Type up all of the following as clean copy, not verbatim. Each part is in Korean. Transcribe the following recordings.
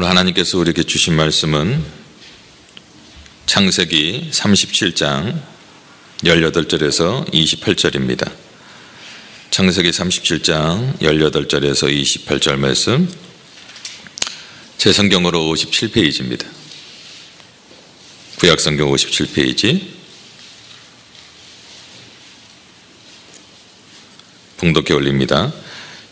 오늘 하나님께서 우리에게 주신 말씀은 창세기 37장 18절에서 28절입니다. 창세기 37장 18절에서 28절 말씀, 제 성경으로 57페이지입니다. 구약성경 57페이지, 봉독해 올립니다.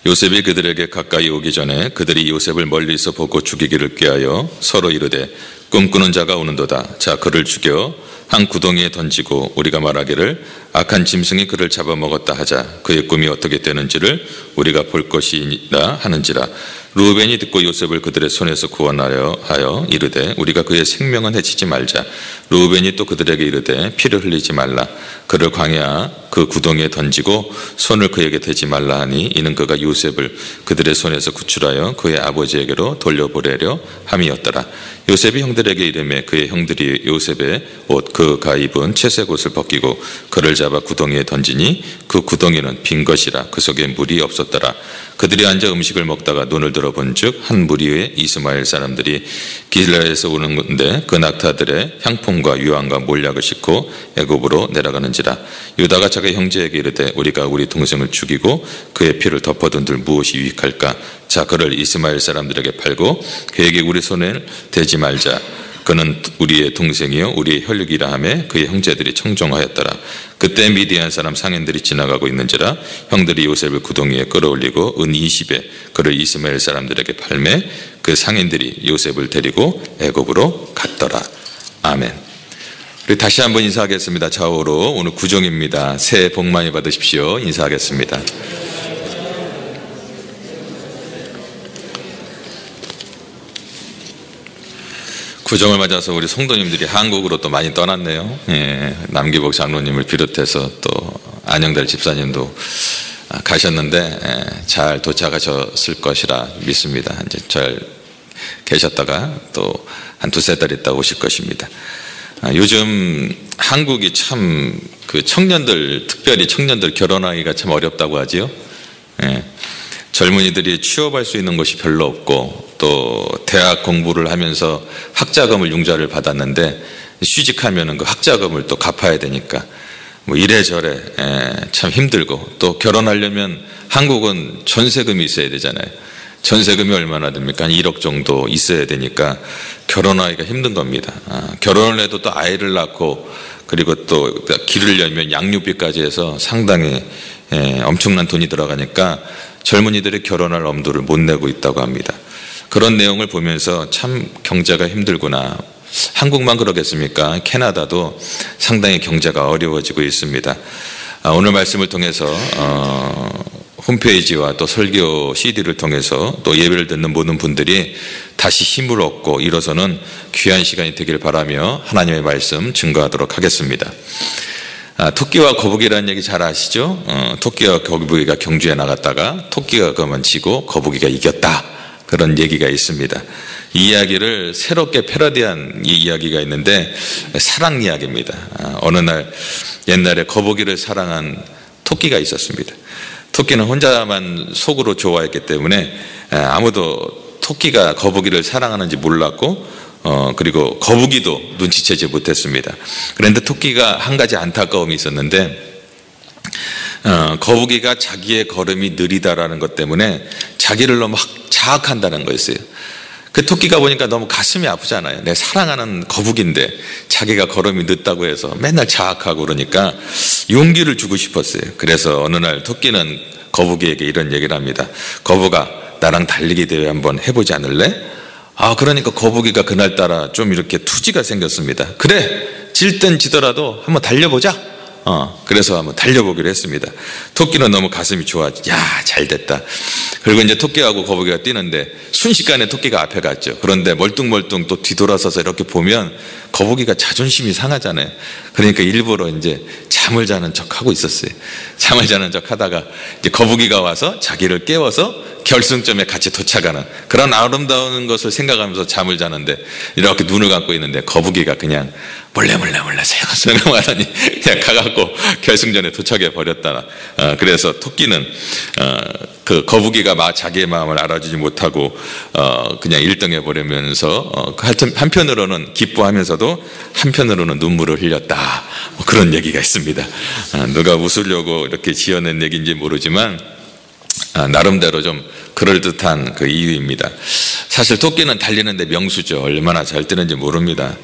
요셉이 그들에게 가까이 오기 전에 그들이 요셉을 멀리서 보고 죽이기를 꾀하여 서로 이르되 꿈꾸는 자가 오는도다. 자, 그를 죽여 한 구덩이에 던지고 우리가 말하기를 악한 짐승이 그를 잡아먹었다 하자. 그의 꿈이 어떻게 되는지를 우리가 볼 것이라 하는지라. 루벤이 듣고 요셉을 그들의 손에서 구원하려 하여 이르되 우리가 그의 생명은 해치지 말자. 루벤이 또 그들에게 이르되 피를 흘리지 말라. 그를 광야 그 구덩이에 던지고 손을 그에게 대지 말라 하니 이는 그가 요셉을 그들의 손에서 구출하여 그의 아버지에게로 돌려보내려 함이었더라. 요셉이 형들에게 이르매 그의 형들이 요셉의 옷 그가 입은 채색 옷을 벗기고 그를 잡아 구덩이에 던지니 그 구덩이는 빈 것이라. 그 속에 물이 없었더라. 그들이 앉아 음식을 먹다가 눈을 들어본즉 한 무리의 이스마엘 사람들이 길라에서 오는데 그 낙타들의 향품과 유황과 몰약을 싣고 애굽으로 내려가는지라. 유다가 자기 형제에게 이르되 우리가 우리 동생을 죽이고 그의 피를 덮어둔들 무엇이 유익할까? 자, 그를 이스마엘 사람들에게 팔고 그에게 우리 손을 대지 말자. 그는 우리의 동생이요 우리의 혈육이라 하며 그의 형제들이 청종하였더라. 그때 미디안 사람 상인들이 지나가고 있는지라 형들이 요셉을 구덩이에 끌어올리고 은 20에 그를 이스마엘 사람들에게 팔매 그 상인들이 요셉을 데리고 애굽으로 갔더라. 아멘. 우리 다시 한번 인사하겠습니다. 좌우로. 오늘 구정입니다. 새해 복 많이 받으십시오. 인사하겠습니다. 구정을 맞아서 우리 성도님들이 한국으로 또 많이 떠났네요. 예, 남기복 장로님을 비롯해서 또 안영달 집사님도 가셨는데 잘 도착하셨을 것이라 믿습니다. 이제 잘 계셨다가 또 한 두세 달 있다 오실 것입니다. 요즘 한국이 참 그 청년들, 특별히 청년들 결혼하기가 참 어렵다고 하지요. 예, 젊은이들이 취업할 수 있는 곳이 별로 없고 또 대학 공부를 하면서 학자금을 융자를 받았는데 취직하면은 그 학자금을 또 갚아야 되니까 뭐 이래저래 참 힘들고, 또 결혼하려면 한국은 전세금이 있어야 되잖아요. 전세금이 얼마나 됩니까? 한 1억 정도 있어야 되니까 결혼하기가 힘든 겁니다. 결혼을 해도 또 아이를 낳고 그리고 또 기르려면 양육비까지 해서 상당히 엄청난 돈이 들어가니까 젊은이들이 결혼할 엄두를 못 내고 있다고 합니다. 그런 내용을 보면서 참 경제가 힘들구나. 한국만 그러겠습니까? 캐나다도 상당히 경제가 어려워지고 있습니다. 오늘 말씀을 통해서 홈페이지와 또 설교 CD를 통해서 또 예배를 듣는 모든 분들이 다시 힘을 얻고 일어서는 귀한 시간이 되길 바라며 하나님의 말씀 증거하도록 하겠습니다. 토끼와 거북이라는 얘기 잘 아시죠? 토끼와 거북이가 경주에 나갔다가 토끼가 그만 지고 거북이가 이겼다, 그런 얘기가 있습니다. 이 이야기를 새롭게 패러디한 이 이야기가 있는데 사랑 이야기입니다. 어느 날 옛날에 거북이를 사랑한 토끼가 있었습니다. 토끼는 혼자만 속으로 좋아했기 때문에 아무도 토끼가 거북이를 사랑하는지 몰랐고 그리고 거북이도 눈치채지 못했습니다. 그런데 토끼가 한 가지 안타까움이 있었는데 거북이가 자기의 걸음이 느리다라는 것 때문에 자기를 너무 자학한다는 거였어요. 그 토끼가 보니까 너무 가슴이 아프잖아요. 내 사랑하는 거북인데 자기가 걸음이 늦다고 해서 맨날 자학하고 그러니까 용기를 주고 싶었어요. 그래서 어느 날 토끼는 거북이에게 이런 얘기를 합니다. 거북아, 나랑 달리기 대회 한번 해보지 않을래? 그러니까 거북이가 그날따라 좀 이렇게 투지가 생겼습니다. 그래, 질 땐 지더라도 한번 달려보자. 그래서 한번 달려보기로 했습니다. 토끼는 너무 가슴이 좋아지. 야, 잘 됐다. 그리고 이제 토끼하고 거북이가 뛰는데 순식간에 토끼가 앞에 갔죠. 그런데 멀뚱멀뚱 또 뒤돌아서서 이렇게 보면 거북이가 자존심이 상하잖아요. 그러니까 일부러 이제 잠을 자는 척 하고 있었어요. 잠을 자는 척 하다가 이제 거북이가 와서 자기를 깨워서 결승점에 같이 도착하는 그런 아름다운 것을 생각하면서 잠을 자는데 이렇게 눈을 감고 있는데 거북이가 그냥 몰래 생각하더니 그냥 가갖고 결승전에 도착해 버렸다. 그래서 토끼는 그 거북이가 자기의 마음을 알아주지 못하고 그냥 1등해 버리면서 한편으로는 기뻐하면서도 한편으로는 눈물을 흘렸다. 뭐 그런 얘기가 있습니다. 누가 웃으려고 이렇게 지어낸 얘기인지 모르지만 나름대로 좀 그럴듯한 그 이유입니다. 사실 토끼는 달리는데 명수죠. 얼마나 잘 뛰는지 모릅니다.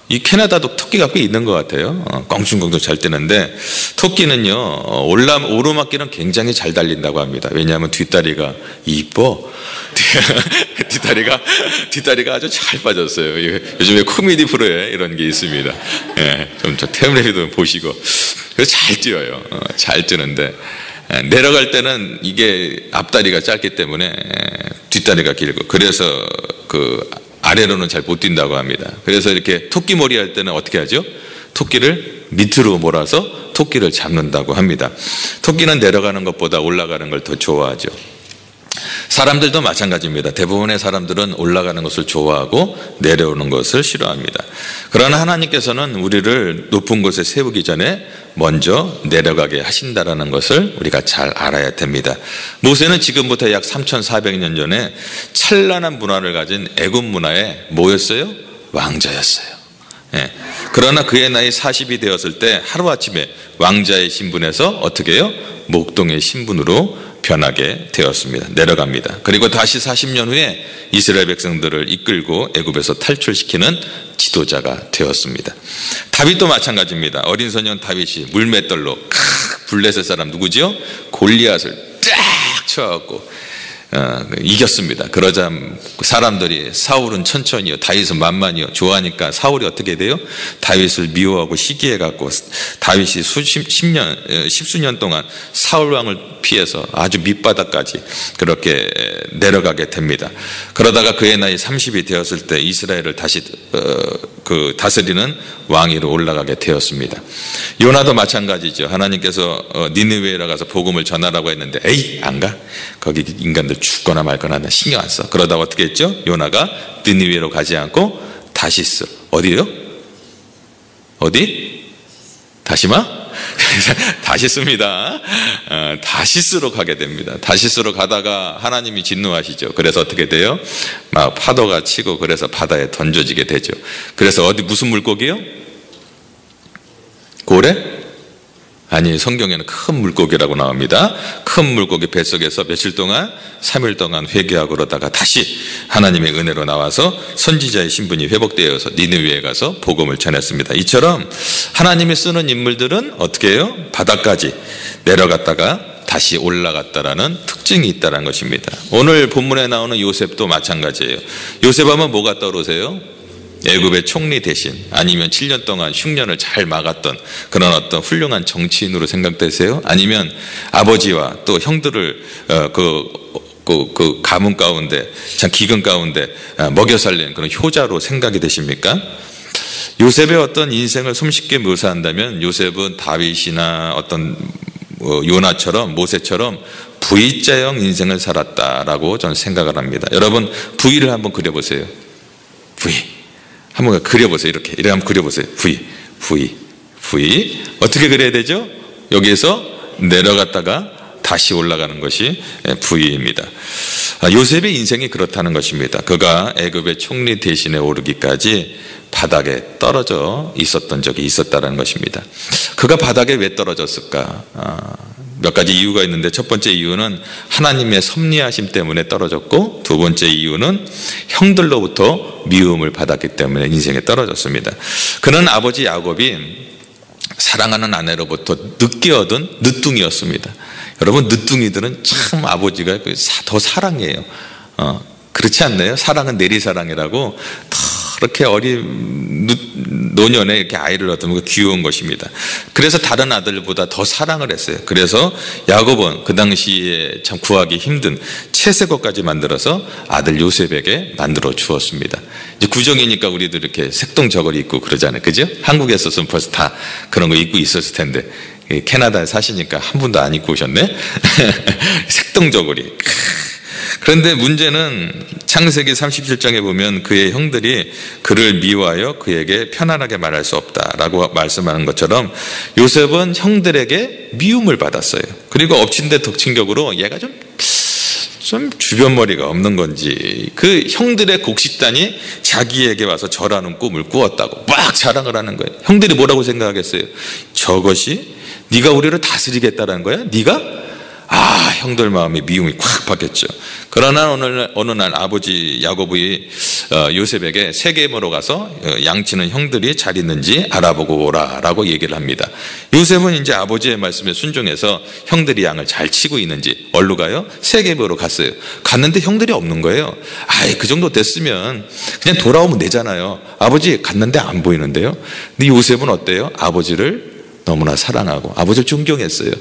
이 캐나다도 토끼가 꽤 있는 것 같아요. 껑충껑충 잘 뛰는데 토끼는요 오르막길은 굉장히 잘 달린다고 합니다. 왜냐하면 뒷다리가 이뻐. 뒷다리가 아주 잘 빠졌어요. 요즘에 코미디 프로에 이런 게 있습니다. 예, 좀 텔레비전 보시고 그래서 잘 뛰어요. 잘 뛰는데 내려갈 때는 이게 앞다리가 짧기 때문에 뒷다리가 길고 그래서 그 아래로는 잘 못 뛴다고 합니다. 그래서 이렇게 토끼몰이 할 때는 어떻게 하죠? 토끼를 밑으로 몰아서 토끼를 잡는다고 합니다. 토끼는 내려가는 것보다 올라가는 걸 더 좋아하죠. 사람들도 마찬가지입니다. 대부분의 사람들은 올라가는 것을 좋아하고 내려오는 것을 싫어합니다. 그러나 하나님께서는 우리를 높은 곳에 세우기 전에 먼저 내려가게 하신다라는 것을 우리가 잘 알아야 됩니다. 모세는 지금부터 약 3,400년 전에 찬란한 문화를 가진 애굽 문화의 뭐였어요? 왕자였어요. 예. 그러나 그의 나이 40이 되었을 때 하루아침에 왕자의 신분에서 어떻게 해요? 목동의 신분으로 변하게 되었습니다. 내려갑니다. 그리고 다시 40년 후에 이스라엘 백성들을 이끌고 애굽에서 탈출시키는 지도자가 되었습니다. 다윗도 마찬가지입니다. 어린 소년 다윗이 물맷돌로 블레셋 사람 누구지요? 골리앗을 쫙 쳐갖고 이겼습니다. 그러자 사람들이 사울은 천천히요 다윗은 만만히요 좋아하니까 사울이 어떻게 돼요? 다윗을 미워하고 시기해갖고 다윗이 십수년 동안 사울 왕을 피해서 아주 밑바닥까지 그렇게 내려가게 됩니다. 그러다가 그의 나이 30이 되었을 때 이스라엘을 다시 그 다스리는 왕위로 올라가게 되었습니다. 요나도 마찬가지죠. 하나님께서 니느웨에 가서 복음을 전하라고 했는데 에이 안 가. 거기 인간들 죽거나 말거나 나 신경 안 써. 그러다 어떻게 했죠? 요나가 니느웨로 가지 않고 다시스 어디요? 어디? 다시마? 다시스입니다. 다시스로 가게 됩니다. 다시스로 가다가 하나님이 진노하시죠. 그래서 어떻게 돼요? 막 파도가 치고 그래서 바다에 던져지게 되죠. 그래서 어디 무슨 물고기요? 고래? 아니 성경에는 큰 물고기라고 나옵니다. 큰 물고기 뱃속에서 며칠 동안 3일 동안 회개하고 그러다가 다시 하나님의 은혜로 나와서 선지자의 신분이 회복되어서 니느웨에 가서 복음을 전했습니다. 이처럼 하나님이 쓰는 인물들은 어떻게 해요? 바다까지 내려갔다가 다시 올라갔다라는 특징이 있다는 것입니다. 오늘 본문에 나오는 요셉도 마찬가지예요. 요셉 하면 뭐가 떠오르세요? 애굽의 총리 대신 아니면 7년 동안 흉년을 잘 막았던 그런 어떤 훌륭한 정치인으로 생각되세요? 아니면 아버지와 또 형들을 그 가문 가운데 참 기근 가운데 먹여 살린 그런 효자로 생각이 되십니까? 요셉의 어떤 인생을 손쉽게 묘사한다면 요셉은 다윗이나 어떤 요나처럼 모세처럼 V자형 인생을 살았다라고 저는 생각을 합니다. 여러분 V를 한번 그려보세요. V 한번 그려보세요. 이렇게 한번 그려보세요. V 어떻게 그려야 되죠? 여기에서 내려갔다가 다시 올라가는 것이 V입니다. 요셉의 인생이 그렇다는 것입니다. 그가 애굽의 총리 대신에 오르기까지 바닥에 떨어져 있었던 적이 있었다는 것입니다. 그가 바닥에 왜 떨어졌을까? 몇 가지 이유가 있는데 첫 번째 이유는 하나님의 섭리하심 때문에 떨어졌고 두 번째 이유는 형들로부터 미움을 받았기 때문에 인생에 떨어졌습니다. 그는 아버지 야곱이 사랑하는 아내로부터 늦게 얻은 늦둥이였습니다. 여러분 늦둥이들은 참 아버지가 더 사랑해요. 그렇지 않나요? 사랑은 내리사랑이라고 그렇게 어린 노년에 이렇게 아이를 얻으면 귀여운 것입니다. 그래서 다른 아들보다 더 사랑을 했어요. 그래서 야곱은 그 당시에 참 구하기 힘든 채색옷까지 만들어서 아들 요셉에게 만들어 주었습니다. 이제 구정이니까 우리도 이렇게 색동저고리 입고 그러잖아요. 그죠? 한국에 있었으면 벌써 다 그런 거 입고 있었을 텐데 캐나다에 사시니까 한 분도 안 입고 오셨네. 색동저고리. 그런데 문제는 창세기 37장에 보면 그의 형들이 그를 미워하여 그에게 편안하게 말할 수 없다라고 말씀하는 것처럼 요셉은 형들에게 미움을 받았어요. 그리고 엎친 데 덮친 격으로 얘가 좀 주변머리가 없는 건지 그 형들의 곡식단이 자기에게 와서 절하는 꿈을 꾸었다고 막 자랑을 하는 거예요. 형들이 뭐라고 생각하겠어요? 저것이 네가 우리를 다스리겠다라는 거야? 네가? 형들 마음에 미움이 콱 받겠죠. 그러나 어느 날 아버지 야곱이 요셉에게 세겜으로 가서 양치는 형들이 잘 있는지 알아보고 오라라고 얘기를 합니다. 요셉은 이제 아버지의 말씀에 순종해서 형들이 양을 잘 치고 있는지 어디로 가요? 세겜으로 갔어요. 갔는데 형들이 없는 거예요. 그 정도 됐으면 그냥 돌아오면 되잖아요. 아버지 갔는데 안 보이는데요. 근데 요셉은 어때요? 아버지를 너무나 사랑하고 아버지를 존경했어요.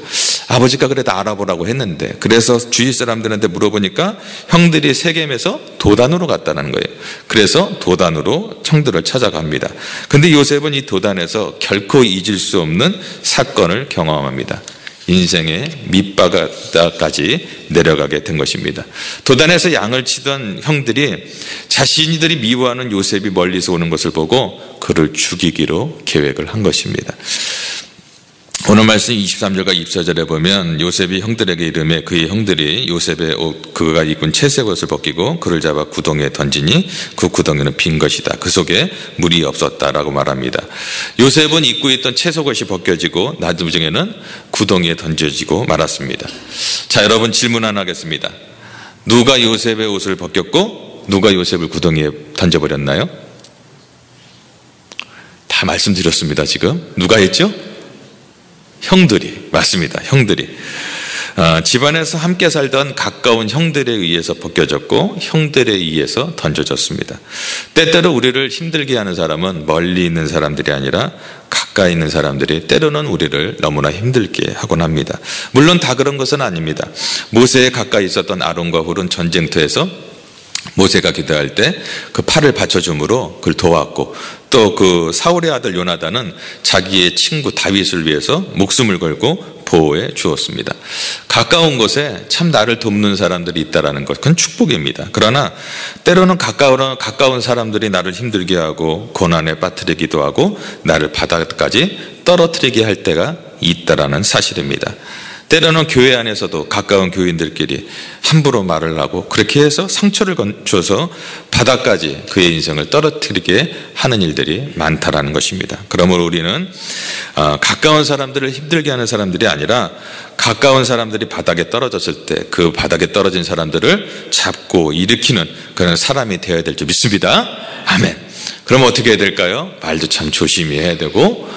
아버지가 그래도 알아보라고 했는데, 그래서 주위 사람들한테 물어보니까 형들이 세겜에서 도단으로 갔다는 거예요. 그래서 도단으로 형들을 찾아갑니다. 근데 요셉은 이 도단에서 결코 잊을 수 없는 사건을 경험합니다. 인생의 밑바닥까지 내려가게 된 것입니다. 도단에서 양을 치던 형들이 자신들이 미워하는 요셉이 멀리서 오는 것을 보고 그를 죽이기로 계획을 한 것입니다. 오늘 말씀 23절과 24절에 보면 요셉이 형들에게 이르매 그의 형들이 요셉의 옷 그가 입은 채색 옷을 벗기고 그를 잡아 구덩이에 던지니 그 구덩이는 빈 것이다. 그 속에 물이 없었다라고 말합니다. 요셉은 입고 있던 채색 옷이 벗겨지고 나중에는 구덩이에 던져지고 말았습니다. 자, 여러분 질문 하나 하겠습니다. 누가 요셉의 옷을 벗겼고 누가 요셉을 구덩이에 던져버렸나요? 다 말씀드렸습니다. 지금 누가 했죠? 형들이. 맞습니다. 형들이. 집안에서 함께 살던 가까운 형들에 의해서 벗겨졌고 형들에 의해서 던져졌습니다. 때때로 우리를 힘들게 하는 사람은 멀리 있는 사람들이 아니라 가까이 있는 사람들이 때로는 우리를 너무나 힘들게 하곤 합니다. 물론 다 그런 것은 아닙니다. 모세에 가까이 있었던 아론과 훌은 전쟁터에서 모세가 기도할 때 그 팔을 받쳐줌으로 그를 도왔고, 또 그 사울의 아들 요나단은 자기의 친구 다윗을 위해서 목숨을 걸고 보호해 주었습니다. 가까운 곳에 참 나를 돕는 사람들이 있다는 것, 그건 축복입니다. 그러나 때로는 가까운 사람들이 나를 힘들게 하고 고난에 빠뜨리기도 하고 나를 바닥까지 떨어뜨리게 할 때가 있다라는 사실입니다. 때로는 교회 안에서도 가까운 교인들끼리 함부로 말을 하고 그렇게 해서 상처를 줘서 바닥까지 그의 인생을 떨어뜨리게 하는 일들이 많다라는 것입니다. 그러므로 우리는 가까운 사람들을 힘들게 하는 사람들이 아니라 가까운 사람들이 바닥에 떨어졌을 때 그 바닥에 떨어진 사람들을 잡고 일으키는 그런 사람이 되어야 될 줄 믿습니다. 아멘. 그럼 어떻게 해야 될까요? 말도 참 조심히 해야 되고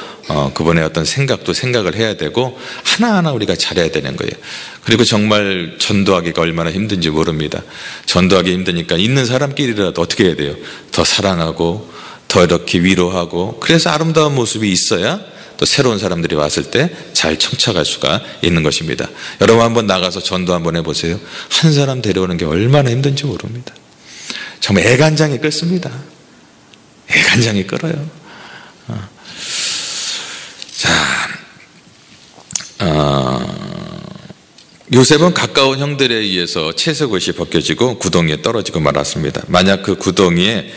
그분의 어떤 생각도 생각을 해야 되고 하나하나 우리가 잘해야 되는 거예요. 그리고 정말 전도하기가 얼마나 힘든지 모릅니다. 전도하기 힘드니까 있는 사람끼리라도 어떻게 해야 돼요? 더 사랑하고 더 이렇게 위로하고, 그래서 아름다운 모습이 있어야 또 새로운 사람들이 왔을 때 잘 청착할 수가 있는 것입니다. 여러분 한번 나가서 전도 한번 해보세요. 한 사람 데려오는 게 얼마나 힘든지 모릅니다. 정말 애간장이 끓습니다. 애간장이 끓어요. 요셉은 가까운 형들에 의해서 채색옷이 벗겨지고 구덩이에 떨어지고 말았습니다. 만약 그 구덩이에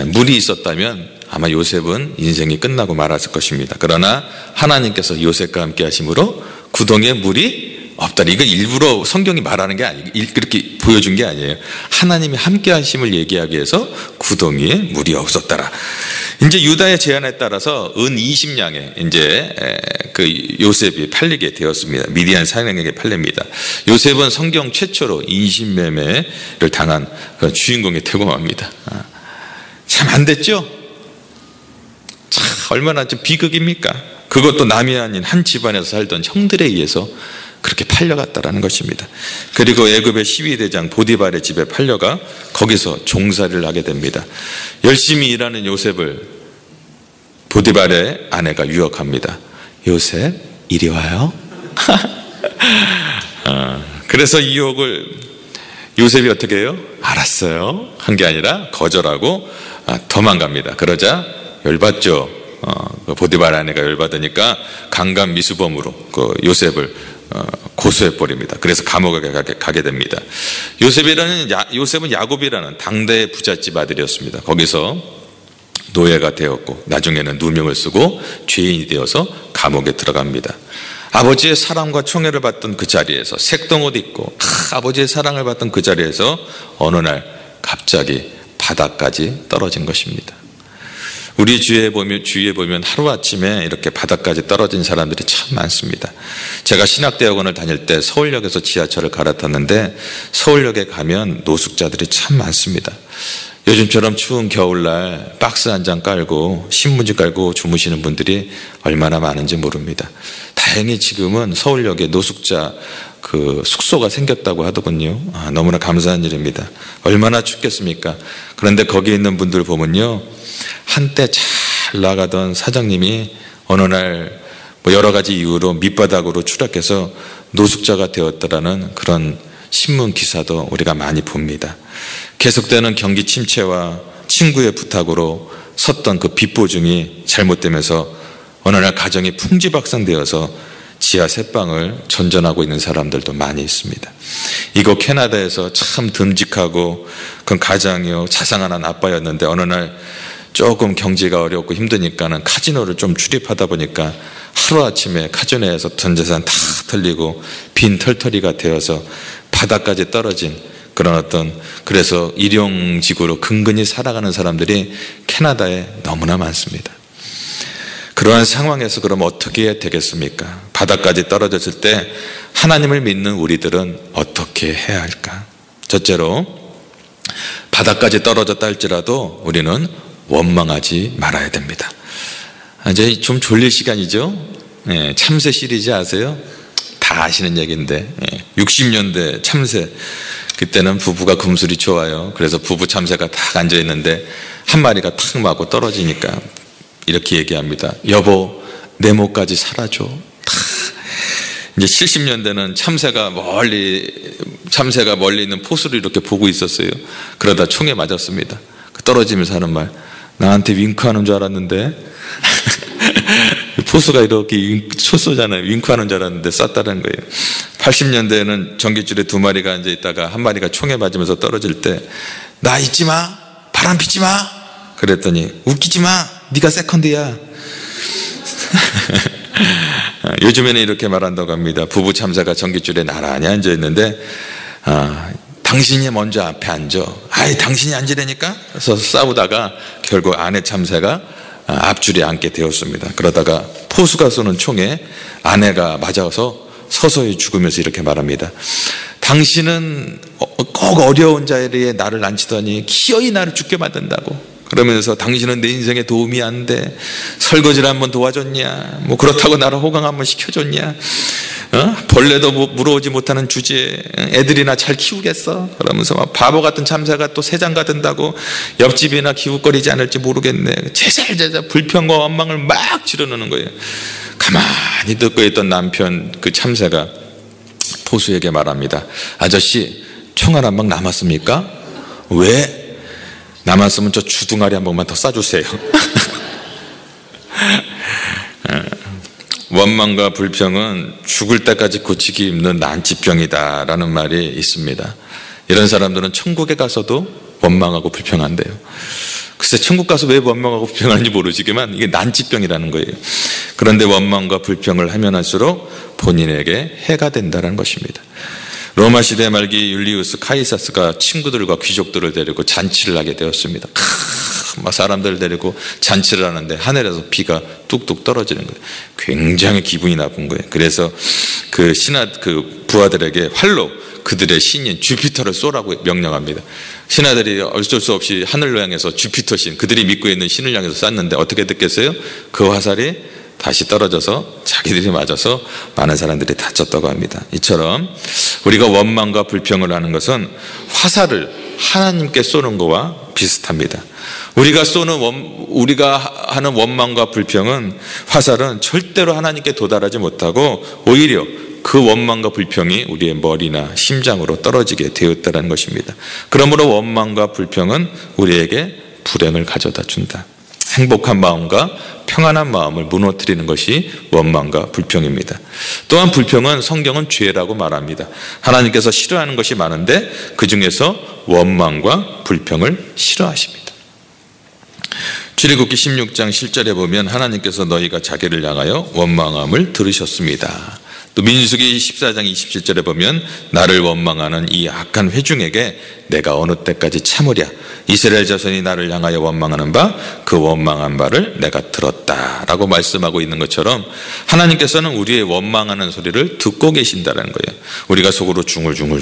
물이 있었다면 아마 요셉은 인생이 끝나고 말았을 것입니다. 그러나 하나님께서 요셉과 함께 하심으로 구덩이에 물이 없다. 이건 일부러 성경이 말하는 게 아니고 그렇게 보여준 게 아니에요. 하나님이 함께 하심을 얘기하기 위해서 구덩이에 물이 없었더라. 이제 유다의 제안에 따라서 은 20냥에 이제 그 요셉이 팔리게 되었습니다. 미디안 사냥에게 팔립니다. 요셉은 성경 최초로 인신매매를 당한 그 주인공이 되고 맙니다. 참 안 됐죠? 참 얼마나 좀 비극입니까? 그것도 남이 아닌 한 집안에서 살던 형들에 의해서 그렇게 팔려갔다라는 것입니다. 그리고 애굽의 12대장 보디발의 집에 팔려가 거기서 종살이를 하게 됩니다. 열심히 일하는 요셉을 보디발의 아내가 유혹합니다. 요셉 이리 와요. 그래서 이 유혹을 요셉이 어떻게 해요? 알았어요 한 게 아니라 거절하고 도망갑니다. 그러자 열받죠. 보디발 아내가 열받으니까 강간 미수범으로 그 요셉을 고소해버립니다. 그래서 감옥에 가게 됩니다. 요셉은 야곱이라는 당대의 부잣집 아들이었습니다. 거기서 노예가 되었고 나중에는 누명을 쓰고 죄인이 되어서 감옥에 들어갑니다. 아버지의 사랑과 총애를 받던 그 자리에서 색동옷 입고 아버지의 사랑을 받던 그 자리에서 어느 날 갑자기 바닥까지 떨어진 것입니다. 우리 주위에 보면 하루아침에 이렇게 바닥까지 떨어진 사람들이 참 많습니다. 제가 신학대학원을 다닐 때 서울역에서 지하철을 갈아탔는데 서울역에 가면 노숙자들이 참 많습니다. 요즘처럼 추운 겨울날 박스 한 장 깔고 신문지 깔고 주무시는 분들이 얼마나 많은지 모릅니다. 다행히 지금은 서울역에 노숙자 그 숙소가 생겼다고 하더군요. 너무나 감사한 일입니다. 얼마나 춥겠습니까? 그런데 거기 있는 분들 보면요, 한때 잘 나가던 사장님이 어느 날 뭐 여러 가지 이유로 밑바닥으로 추락해서 노숙자가 되었다라는 그런 신문 기사도 우리가 많이 봅니다. 계속되는 경기 침체와 친구의 부탁으로 섰던 그 빚보증이 잘못되면서 어느 날 가정이 풍지박산되어서 지하 셋방을 전전하고 있는 사람들도 많이 있습니다. 이곳 캐나다에서 참 듬직하고 그 가장이요 자상한 아빠였는데 어느 날 조금 경제가 어렵고 힘드니까는 카지노를 좀 출입하다 보니까 하루아침에 카지노에서 전 재산 다 털리고 빈 털터리가 되어서 바닥까지 떨어진 그런 그래서 일용직으로 근근히 살아가는 사람들이 캐나다에 너무나 많습니다. 그러한 상황에서 그럼 어떻게 해야 되겠습니까? 바닥까지 떨어졌을 때 하나님을 믿는 우리들은 어떻게 해야 할까? 첫째로 바닥까지 떨어졌다 할지라도 우리는 원망하지 말아야 됩니다. 이제 좀 졸릴 시간이죠. 참새 시리즈 아세요? 다 아시는 얘기인데 60년대 참새, 그때는 부부가 금술이 좋아요. 그래서 부부 참새가 딱 앉아있는데 한 마리가 탁 맞고 떨어지니까 이렇게 얘기합니다. 여보, 내 목까지 살아줘. 이제 70년대는 참새가 멀리 있는 포수를 이렇게 보고 있었어요. 그러다 총에 맞았습니다. 떨어지면서 하는 말, 나한테 윙크하는 줄 알았는데 포수가 이렇게 쏘잖아요. 윙크하는 줄 알았는데 쐈다는 거예요. 80년대에는 전깃줄에 두 마리가 앉아 있다가 한 마리가 총에 맞으면서 떨어질 때, 나 잊지 마, 바람 피지 마. 그랬더니 웃기지 마, 네가 세컨드야. 요즘에는 이렇게 말한다고 합니다. 부부 참새가 전깃줄에 나란히 앉아 있는데 당신이 먼저 앞에 앉아. 아이, 당신이 앉으라니까. 그래서 싸우다가 결국 아내 참새가 앞줄에 앉게 되었습니다. 그러다가 포수가 쏘는 총에 아내가 맞아서 서서히 죽으면서 이렇게 말합니다. 당신은 꼭 어려운 자리에 나를 앉히더니 기어이 나를 죽게 만든다고. 그러면서 당신은 내 인생에 도움이 안 돼. 설거지를 한번 도와줬냐? 뭐 그렇다고 나를 호강 한번 시켜줬냐? 벌레도 물어오지 못하는 주제에 애들이나 잘 키우겠어? 그러면서 막 바보 같은 참새가 또 새장가 된다고 옆집이나 기웃거리지 않을지 모르겠네. 제잘제잘 불평과 원망을 막 지르는 거예요. 가만히 듣고 있던 남편 그 참새가 포수에게 말합니다. 아저씨, 총 한 방 남았습니까? 왜? 남았으면 저 주둥아리 한 번만 더 쏴주세요. 원망과 불평은 죽을 때까지 고치기 힘든 난치병이다라는 말이 있습니다. 이런 사람들은 천국에 가서도 원망하고 불평한대요. 글쎄 천국 가서 왜 원망하고 불평하는지 모르지만 이게 난치병이라는 거예요. 그런데 원망과 불평을 하면 할수록 본인에게 해가 된다는 것입니다. 로마 시대 말기 율리우스 카이사스가 친구들과 귀족들을 데리고 잔치를 하게 되었습니다. 막 사람들을 데리고 잔치를 하는데 하늘에서 비가 뚝뚝 떨어지는 거예요. 굉장히 기분이 나쁜 거예요. 그래서 그 부하들에게 활로 그들의 신인 주피터를 쏘라고 명령합니다. 신하들이 어쩔 수 없이 하늘로 향해서 주피터 신, 그들이 믿고 있는 신을 향해서 쐈는데 어떻게 됐겠어요? 그 화살이 다시 떨어져서 자기들이 맞아서 많은 사람들이 다쳤다고 합니다. 이처럼 우리가 원망과 불평을 하는 것은 화살을 하나님께 쏘는 것과 비슷합니다. 우리가 하는 원망과 불평은, 화살은 절대로 하나님께 도달하지 못하고 오히려 그 원망과 불평이 우리의 머리나 심장으로 떨어지게 되었다는 것입니다. 그러므로 원망과 불평은 우리에게 불행을 가져다 준다. 행복한 마음과 평안한 마음을 무너뜨리는 것이 원망과 불평입니다. 또한 불평은 성경은 죄라고 말합니다. 하나님께서 싫어하는 것이 많은데 그 중에서 원망과 불평을 싫어하십니다. 출애굽기 16장 7절에 보면 하나님께서 너희가 자기를 향하여 원망함을 들으셨습니다. 또 민수기 14장 27절에 보면 나를 원망하는 이 악한 회중에게 내가 어느 때까지 참으랴. 이스라엘 자손이 나를 향하여 원망하는 바 그 원망한 바를 내가 들었다라고 말씀하고 있는 것처럼 하나님께서는 우리의 원망하는 소리를 듣고 계신다는 거예요. 우리가 속으로 중얼중얼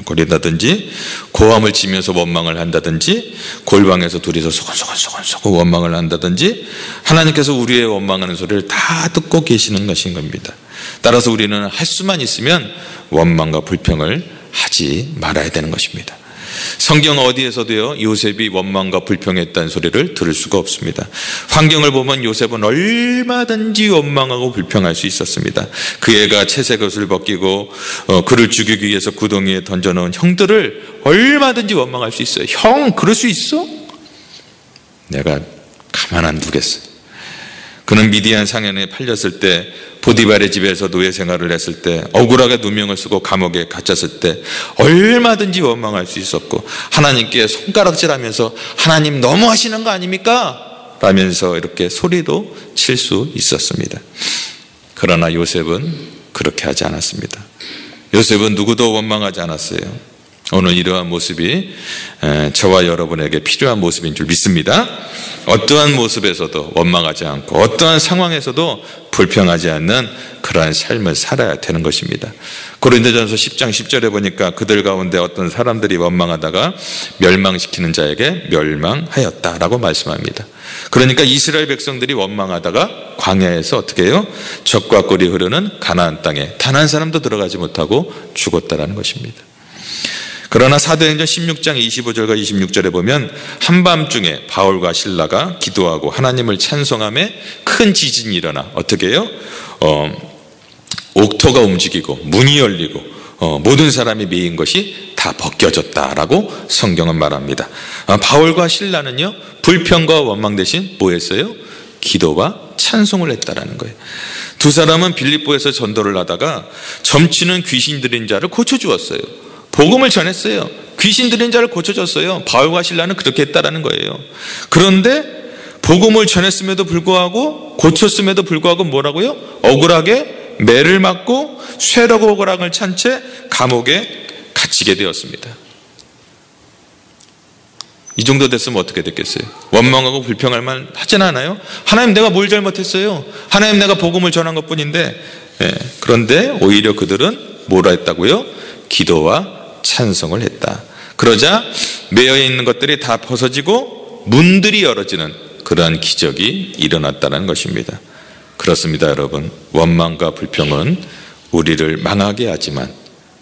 거린다든지 고함을 치면서 원망을 한다든지 골방에서 둘이서 소곤소곤 원망을 한다든지 하나님께서 우리의 원망하는 소리를 다 듣고 계시는 것인 겁니다. 따라서 우리는 할 수만 있으면 원망과 불평을 하지 말아야 되는 것입니다. 성경 어디에서도요 요셉이 원망과 불평했다는 소리를 들을 수가 없습니다. 환경을 보면 요셉은 얼마든지 원망하고 불평할 수 있었습니다. 그 애가 채색 옷을 벗기고 그를 죽이기 위해서 구덩이에 던져놓은 형들을 얼마든지 원망할 수 있어요. 형 그럴 수 있어? 내가 가만 안 두겠어. 그는 미디안 상현에 팔렸을 때 보디발의 집에서 노예 생활을 했을 때 억울하게 누명을 쓰고 감옥에 갇혔을 때 얼마든지 원망할 수 있었고 하나님께 손가락질하면서 하나님 너무하시는 거 아닙니까? 라면서 이렇게 소리도 칠 수 있었습니다. 그러나 요셉은 그렇게 하지 않았습니다. 요셉은 누구도 원망하지 않았어요. 오늘 이러한 모습이 저와 여러분에게 필요한 모습인 줄 믿습니다. 어떠한 모습에서도 원망하지 않고 어떠한 상황에서도 불평하지 않는 그러한 삶을 살아야 되는 것입니다. 고린도전서 10장 10절에 보니까 그들 가운데 어떤 사람들이 원망하다가 멸망시키는 자에게 멸망하였다라고 말씀합니다. 그러니까 이스라엘 백성들이 원망하다가 광야에서 어떻게 해요? 젖과 꿀이 흐르는 가나안 땅에 단 한 사람도 들어가지 못하고 죽었다라는 것입니다. 그러나 사도행전 16장 25절과 26절에 보면 한밤중에 바울과 실라가 기도하고 하나님을 찬송하며 큰 지진이 일어나 어떻게 해요? 옥토가 움직이고 문이 열리고 모든 사람이 메인 것이 다 벗겨졌다라고 성경은 말합니다. 바울과 실라는요 불평과 원망 대신 뭐 했어요? 기도와 찬송을 했다라는 거예요. 두 사람은 빌립보에서 전도를 하다가 점치는 귀신 들린 자를 고쳐주었어요. 복음을 전했어요. 귀신 들린 자를 고쳐줬어요. 바울과 실라는 그렇게 했다라는 거예요. 그런데 복음을 전했음에도 불구하고 고쳤음에도 불구하고 뭐라고요? 억울하게 매를 맞고 쇠라고 억울함을 찬 채 감옥에 갇히게 되었습니다. 이 정도 됐으면 어떻게 됐겠어요? 원망하고 불평할 만 하진 않아요? 하나님 내가 뭘 잘못했어요? 하나님 내가 복음을 전한 것뿐인데 그런데 오히려 그들은 뭐라 했다고요? 기도와 찬송을 했다. 그러자 매여 있는 것들이 다 벗어지고 문들이 열어지는 그러한 기적이 일어났다는 것입니다. 그렇습니다, 여러분. 원망과 불평은 우리를 망하게 하지만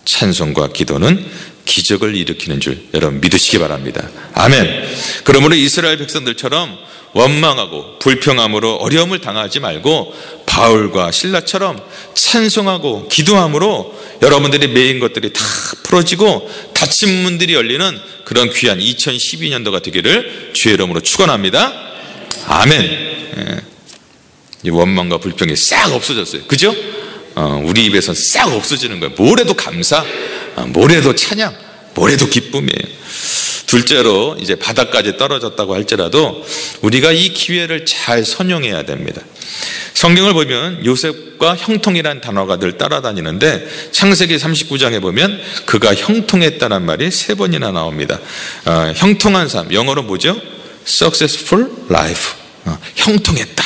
찬송과 기도는 기적을 일으키는 줄 여러분 믿으시기 바랍니다. 아멘. 그러므로 이스라엘 백성들처럼 원망하고 불평함으로 어려움을 당하지 말고 바울과 실라처럼 찬송하고 기도함으로 여러분들이 매인 것들이 다 풀어지고 닫힌 문들이 열리는 그런 귀한 2012년도가 되기를 주의 이름으로 축원합니다. 아멘. 이 원망과 불평이 싹 없어졌어요. 그죠? 우리 입에서 싹 없어지는 거예요. 뭐래도 감사, 뭐래도 찬양, 뭐래도 기쁨이에요. 둘째로 이제 바닥까지 떨어졌다고 할지라도 우리가 이 기회를 잘 선용해야 됩니다. 성경을 보면 요셉과 형통이라는 단어가 늘 따라다니는데 창세기 39장에 보면 그가 형통했다는 말이 3번이나 나옵니다. 형통한 삶, 영어로 뭐죠? Successful life. 형통했다.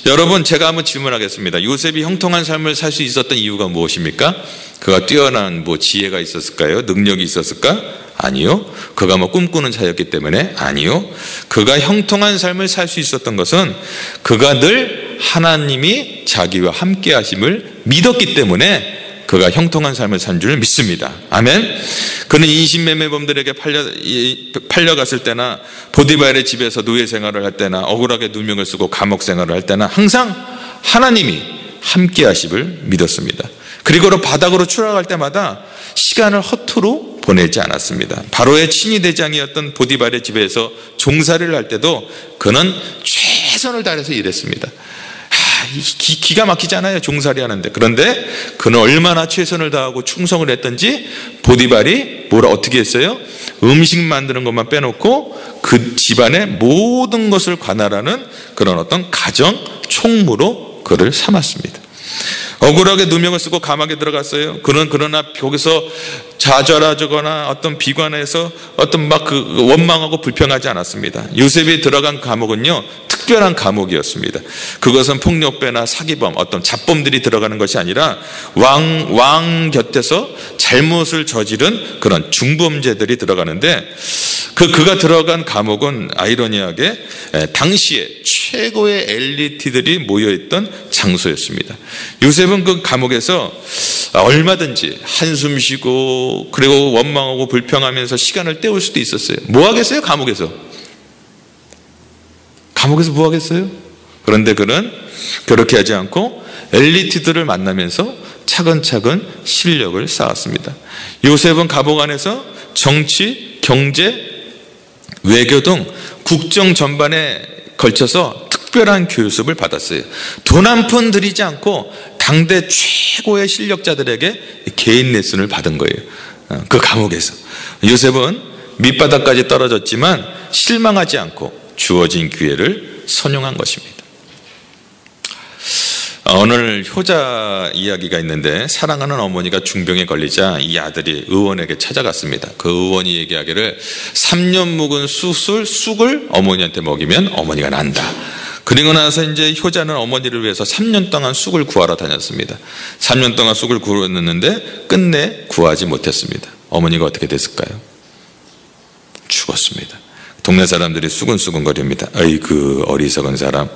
여러분 제가 한번 질문하겠습니다. 요셉이 형통한 삶을 살 수 있었던 이유가 무엇입니까? 그가 뛰어난 지혜가 있었을까요? 능력이 있었을까? 아니요. 그가 꿈꾸는 자였기 때문에? 아니요. 그가 형통한 삶을 살 수 있었던 것은 그가 늘 하나님이 자기와 함께 하심을 믿었기 때문에 그가 형통한 삶을 산 줄 믿습니다. 아멘. 그는 인신매매범들에게 팔려갔을 때나 보디발의 집에서 노예 생활을 할 때나 억울하게 누명을 쓰고 감옥 생활을 할 때나 항상 하나님이 함께 하심을 믿었습니다. 그리고 바닥으로 추락할 때마다 시간을 허투루 보내지 않았습니다. 바로의 친위 대장이었던 보디발의 집에서 종살이를 할 때도 그는 최선을 다해서 일했습니다. 기가 막히지 않아요, 종살이 하는데. 그런데 그는 얼마나 최선을 다하고 충성을 했던지 보디발이 어떻게 했어요? 음식 만드는 것만 빼놓고 그 집안의 모든 것을 관할하는 그런 어떤 가정 총무로 그를 삼았습니다. 억울하게 누명을 쓰고 감옥에 들어갔어요. 그는 그러나 거기서 좌절하거나 어떤 비관해서 어떤 막 원망하고 불평하지 않았습니다. 요셉이 들어간 감옥은요, 특별한 감옥이었습니다. 그것은 폭력배나 사기범, 어떤 잡범들이 들어가는 것이 아니라 왕 곁에서 잘못을 저지른 그런 중범죄들이 들어가는데, 그가 들어간 감옥은 아이러니하게 당시에 최고의 엘리트들이 모여있던 장소였습니다. 요셉은 그 감옥에서 얼마든지 한숨 쉬고 그리고 원망하고 불평하면서 시간을 때울 수도 있었어요. 뭐 하겠어요? 감옥에서 뭐 하겠어요? 그런데 그는 그렇게 하지 않고 엘리트들을 만나면서 차근차근 실력을 쌓았습니다. 요셉은 감옥 안에서 정치, 경제, 외교 등 국정 전반에 걸쳐서 특별한 교습을 받았어요. 돈 한 푼 들이지 않고 당대 최고의 실력자들에게 개인 레슨을 받은 거예요. 그 감옥에서. 요셉은 밑바닥까지 떨어졌지만 실망하지 않고 주어진 기회를 선용한 것입니다. 오늘 효자 이야기가 있는데, 사랑하는 어머니가 중병에 걸리자 이 아들이 의원에게 찾아갔습니다. 그 의원이 얘기하기를 3년 묵은 쑥을 어머니한테 먹이면 어머니가 난다. 그리고 나서 이제 효자는 어머니를 위해서 3년 동안 쑥을 구하러 다녔습니다. 3년 동안 쑥을 구했는데 끝내 구하지 못했습니다. 어머니가 어떻게 됐을까요? 죽었습니다. 동네 사람들이 수근수근거립니다. 어이구, 어리석은 사람.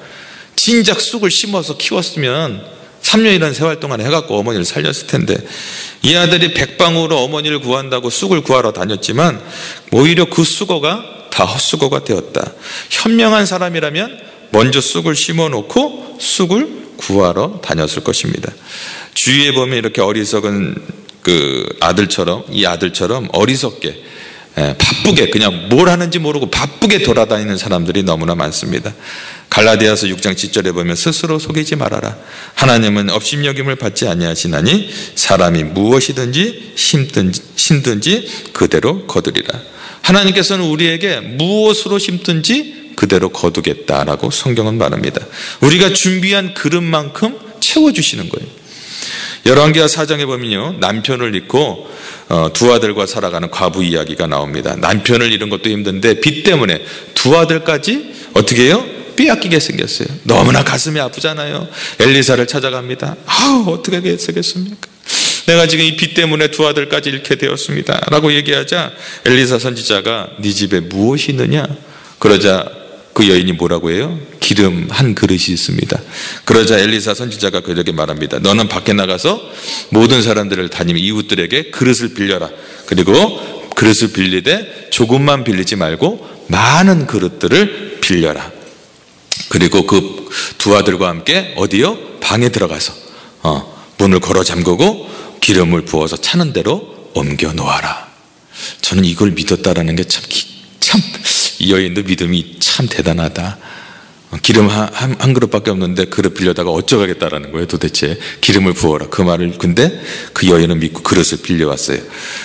진작 쑥을 심어서 키웠으면 3년이라는 세월 동안 해갖고 어머니를 살렸을 텐데, 이 아들이 백방으로 어머니를 구한다고 쑥을 구하러 다녔지만 오히려 그 수고가 다 헛수고가 되었다. 현명한 사람이라면 먼저 쑥을 심어놓고 쑥을 구하러 다녔을 것입니다. 주위에 보면 이렇게 어리석은 이 아들처럼 어리석게 바쁘게, 그냥 뭘 하는지 모르고 바쁘게 돌아다니는 사람들이 너무나 많습니다. 갈라디아서 6장 7절에 보면 스스로 속이지 말아라. 하나님은 업신여김을 받지 아니하시나니 사람이 무엇이든지 심든지 그대로 거두리라. 하나님께서는 우리에게 무엇으로 심든지 그대로 거두겠다라고 성경은 말합니다. 우리가 준비한 그릇만큼 채워주시는 거예요. 열왕기하 4장에 보면요, 남편을 잃고 두 아들과 살아가는 과부 이야기가 나옵니다. 남편을 잃은 것도 힘든데 빚 때문에 두 아들까지 어떻게 해요? 빼앗기게 생겼어요. 너무나 가슴이 아프잖아요. 엘리사를 찾아갑니다. 어떻게 되겠습니까? 내가 지금 이 빚 때문에 두 아들까지 잃게 되었습니다 라고 얘기하자 엘리사 선지자가 네 집에 무엇이 있느냐? 그러자 그 여인이 뭐라고 해요? 기름 한 그릇이 있습니다. 그러자 엘리사 선지자가 그에게 말합니다. 너는 밖에 나가서 모든 사람들을 다니며 이웃들에게 그릇을 빌려라. 그리고 그릇을 빌리되 조금만 빌리지 말고 많은 그릇들을 빌려라. 그리고 그 두 아들과 함께 어디요? 방에 들어가서 문을 걸어 잠그고 기름을 부어서 차는 대로 옮겨 놓아라. 저는 이걸 믿었다라는 게 참 이 여인도 믿음이 참 대단하다. 기름 한 그릇밖에 없는데 그릇 빌려다가 어쩌겠다라는 거예요. 도대체 기름을 부어라 그 말을. 근데 그 여인은 믿고 그릇을 빌려왔어요.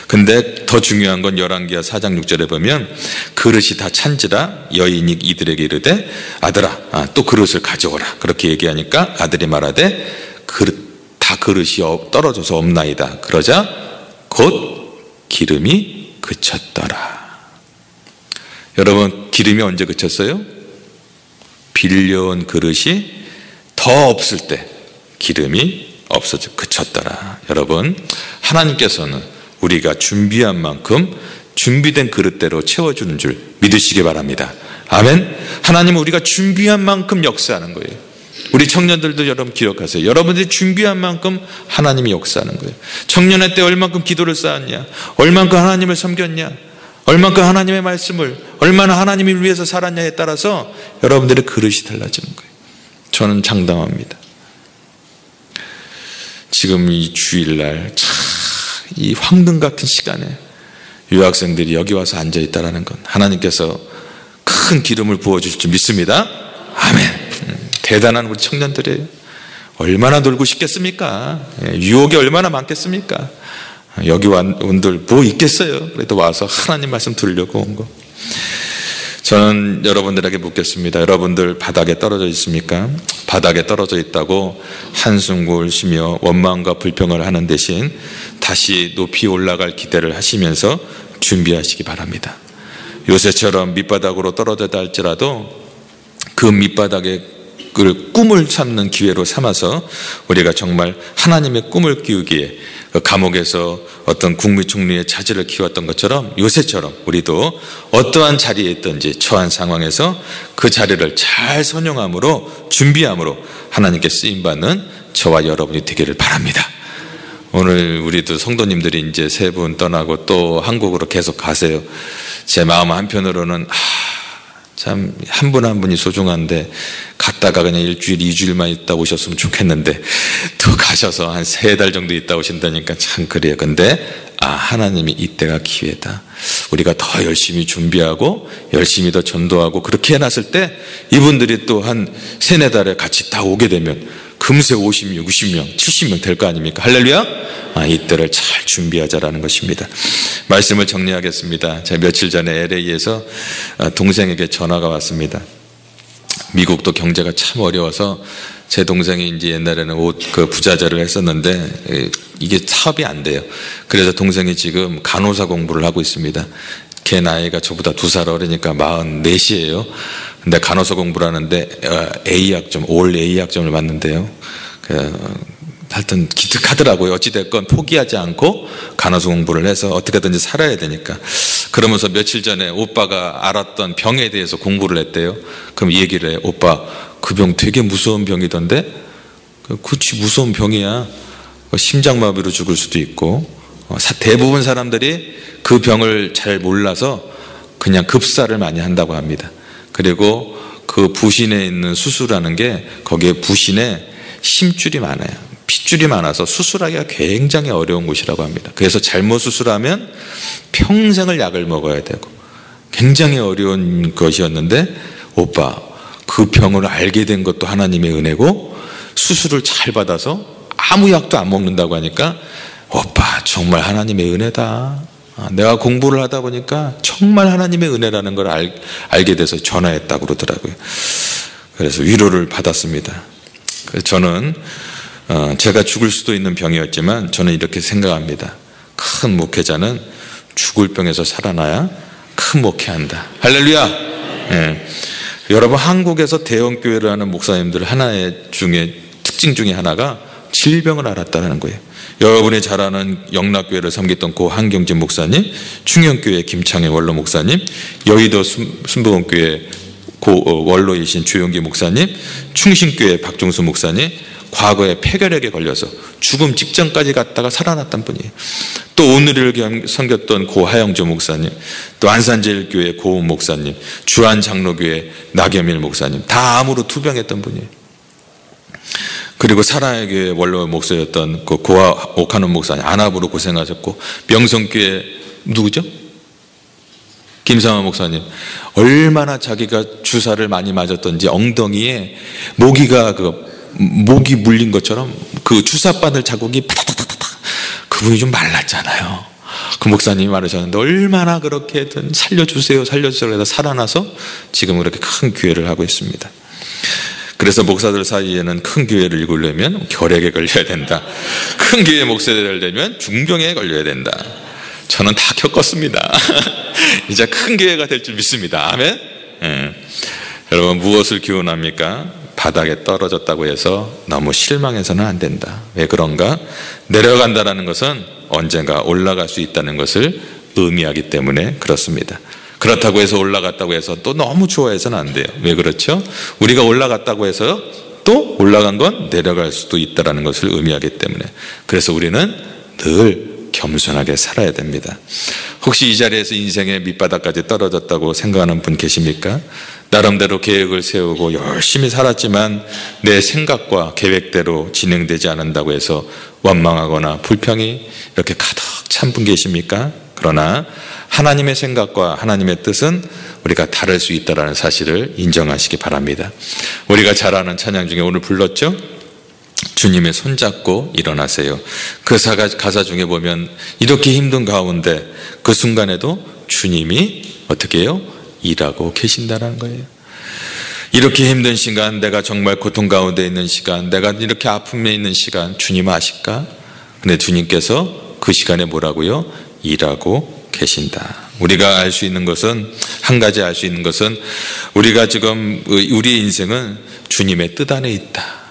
근데 더 중요한 건 열왕기하 4장 6절에 보면 그릇이 다 찬지라 여인이 이들에게 이르되 아들아 또 그릇을 가져오라. 그렇게 얘기하니까 아들이 말하되 그릇이 떨어져서 없나이다. 그러자 곧 기름이 그쳤더라. 여러분, 기름이 언제 그쳤어요? 빌려온 그릇이 더 없을 때 기름이 없어져 그쳤더라. 여러분, 하나님께서는 우리가 준비한 만큼 준비된 그릇대로 채워주는 줄 믿으시기 바랍니다. 아멘. 하나님은 우리가 준비한 만큼 역사하는 거예요. 우리 청년들도 여러분 기억하세요. 여러분들이 준비한 만큼 하나님이 역사하는 거예요. 청년의 때 얼만큼 기도를 쌓았냐, 얼만큼 하나님을 섬겼냐, 얼만큼 하나님의 말씀을, 얼마나 하나님을 위해서 살았냐에 따라서 여러분들의 그릇이 달라지는 거예요. 저는 장담합니다. 지금 이 주일날 참 이 황금 같은 시간에 유학생들이 여기 와서 앉아있다는 건 하나님께서 큰 기름을 부어주실 줄 믿습니다. 아멘. 대단한 우리 청년들이에요. 얼마나 놀고 싶겠습니까? 유혹이 얼마나 많겠습니까? 여기 온들 뭐 있겠어요? 그래도 와서 하나님 말씀 들으려고 온 거. 저는 여러분들에게 묻겠습니다. 여러분들 바닥에 떨어져 있습니까? 바닥에 떨어져 있다고 한숨을 쉬며 원망과 불평을 하는 대신 다시 높이 올라갈 기대를 하시면서 준비하시기 바랍니다. 요새처럼 밑바닥으로 떨어졌다 할지라도 그 밑바닥에 꿈을 삼는 기회로 삼아서 우리가 정말 하나님의 꿈을 키우기에 감옥에서 어떤 국무총리의 자질을 키웠던 것처럼 요새처럼 우리도 어떠한 자리에 있든지 처한 상황에서 그 자리를 잘 선용함으로 준비함으로 하나님께 쓰임받는 저와 여러분이 되기를 바랍니다. 오늘 우리도 성도님들이 이제 3분 떠나고 또 한국으로 계속 가세요. 제 마음 한편으로는 참 한 분 한 분이 소중한데 갔다가 그냥 1주일 2주일만 있다 오셨으면 좋겠는데 또 가셔서 한 3달 정도 있다 오신다니까 참 그래요. 근데 하나님이 이때가 기회다. 우리가 더 열심히 준비하고 열심히 더 전도하고 그렇게 해놨을 때 이분들이 또 한 3-4달에 같이 다 오게 되면 금세 50명, 60명, 70명 될 거 아닙니까? 할렐루야? 이때를 잘 준비하자라는 것입니다. 말씀을 정리하겠습니다. 제가 며칠 전에 LA에서 동생에게 전화가 왔습니다. 미국도 경제가 참 어려워서 제 동생이 이제 옛날에는 옷 부자재를 했었는데 이게 사업이 안 돼요. 그래서 동생이 지금 간호사 공부를 하고 있습니다. 걔 나이가 저보다 2살 어리니까 44이에요. 근데 간호사 공부를 하는데 A학점, 올 A학점을 맞는데요. 하여튼 기특하더라고요. 어찌됐건 포기하지 않고 간호사 공부를 해서 어떻게든지 살아야 되니까. 그러면서 며칠 전에 오빠가 알았던 병에 대해서 공부를 했대요. 그럼 이 얘기를 해요. 오빠, 그 병 되게 무서운 병이던데? 그치, 무서운 병이야. 심장마비로 죽을 수도 있고. 대부분 사람들이 그 병을 잘 몰라서 그냥 급사를 많이 한다고 합니다. 그리고 그 부신에 있는 수술하는 게 거기에 부신에 심줄이 많아요. 핏줄이 많아서 수술하기가 굉장히 어려운 곳이라고 합니다. 그래서 잘못 수술하면 평생을 약을 먹어야 되고 굉장히 어려운 것이었는데 오빠, 그 병을 알게 된 것도 하나님의 은혜고 수술을 잘 받아서 아무 약도 안 먹는다고 하니까 오빠, 정말 하나님의 은혜다. 내가 공부를 하다 보니까 정말 하나님의 은혜라는 걸 알게 돼서 전화했다고 그러더라고요. 그래서 위로를 받았습니다. 그래서 저는 제가 죽을 수도 있는 병이었지만 저는 이렇게 생각합니다. 큰 목회자는 죽을 병에서 살아나야 큰 목회한다. 할렐루야. 네. 여러분, 한국에서 대형교회를 하는 목사님들 하나의 특징 중에 하나가 질병을 알았다는 거예요. 여러분이 잘 아는 영락교회를 섬겼던 고 한경진 목사님, 충영교회 김창희 원로 목사님, 여의도 순복음교회 고 원로이신 주용기 목사님, 충신교회 박종수 목사님, 과거에 폐결핵에 걸려서 죽음 직전까지 갔다가 살아났던 분이에요. 또 오늘을 섬겼던 고 하영조 목사님, 또 안산제일교회 고은 목사님, 주안장로교회 나겸일 목사님, 다 암으로 투병했던 분이에요. 그리고 사랑의 교회 원로 목사였던 그 고아 오카노 목사님, 안압으로 고생하셨고, 명성교회 누구죠? 김상환 목사님, 얼마나 자기가 주사를 많이 맞았던지 엉덩이에 모기 물린 것처럼 그 주사바늘 자국이 파닥파닥파닥. 그분이 좀 말랐잖아요. 그 목사님이 말하셨는데 얼마나 그렇게든 살려주세요 해서 살아나서 지금 그렇게 큰 교회를 하고 있습니다. 그래서 목사들 사이에는 큰 교회를 이루려면 결핵에 걸려야 된다. 큰 교회 목사를 되려면 중병에 걸려야 된다. 저는 다 겪었습니다. 이제 큰 교회가 될 줄 믿습니다. 아멘. 여러분, 무엇을 교훈합니까? 바닥에 떨어졌다고 해서 너무 실망해서는 안 된다. 왜 그런가? 내려간다는 것은 언젠가 올라갈 수 있다는 것을 의미하기 때문에 그렇습니다. 그렇다고 해서 올라갔다고 해서 또 너무 좋아해서는 안 돼요. 왜 그렇죠? 우리가 올라갔다고 해서 또 올라간 건 내려갈 수도 있다는 것을 의미하기 때문에. 그래서 우리는 늘 겸손하게 살아야 됩니다. 혹시 이 자리에서 인생의 밑바닥까지 떨어졌다고 생각하는 분 계십니까? 나름대로 계획을 세우고 열심히 살았지만 내 생각과 계획대로 진행되지 않는다고 해서 원망하거나 불평이 이렇게 가득 차 한 분 계십니까? 그러나 하나님의 생각과 하나님의 뜻은 우리가 다를 수 있다는 사실을 인정하시기 바랍니다. 우리가 잘 아는 찬양 중에 오늘 불렀죠? 주님의 손잡고 일어나세요. 그 가사 중에 보면 이렇게 힘든 가운데 그 순간에도 주님이 어떻게 해요? 일하고 계신다는 거예요. 이렇게 힘든 시간, 내가 정말 고통 가운데 있는 시간, 내가 이렇게 아픔에 있는 시간 주님 아실까? 근데 주님께서 그 시간에 뭐라고요? 일하고 계신다. 우리가 알 수 있는 것은, 한 가지 알 수 있는 것은 우리가 지금 우리의 인생은 주님의 뜻 안에 있다.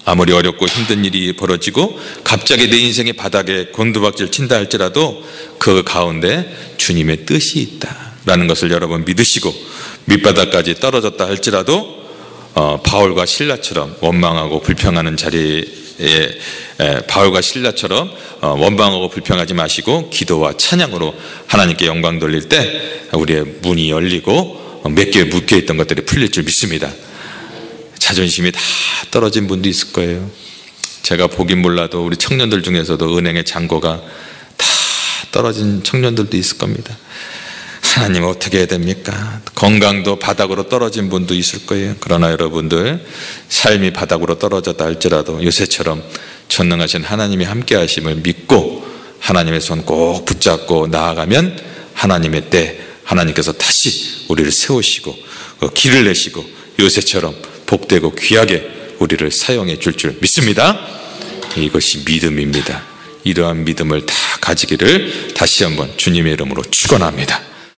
아무리 어렵고 힘든 일이 벌어지고 갑자기 내 인생의 바닥에 곤두박질 친다 할지라도 그 가운데 주님의 뜻이 있다라는 것을 여러분 믿으시고 밑바닥까지 떨어졌다 할지라도 바울과 실라처럼 원망하고 불평하는 자리에 바울과 실라처럼 원망하고 불평하지 마시고 기도와 찬양으로 하나님께 영광 돌릴 때 우리의 문이 열리고 몇 개 묶여있던 것들이 풀릴 줄 믿습니다. 자존심이 다 떨어진 분도 있을 거예요. 제가 보긴 몰라도 우리 청년들 중에서도 은행의 잔고가 다 떨어진 청년들도 있을 겁니다. 하나님 어떻게 해야 됩니까? 건강도 바닥으로 떨어진 분도 있을 거예요. 그러나 여러분들 삶이 바닥으로 떨어졌다 할지라도 요새처럼 전능하신 하나님이 함께 하심을 믿고 하나님의 손 꼭 붙잡고 나아가면 하나님의 때 하나님께서 다시 우리를 세우시고 길을 내시고 요새처럼 복되고 귀하게 우리를 사용해 줄 믿습니다. 이것이 믿음입니다. 이러한 믿음을 다 가지기를 다시 한번 주님의 이름으로 축원합니다.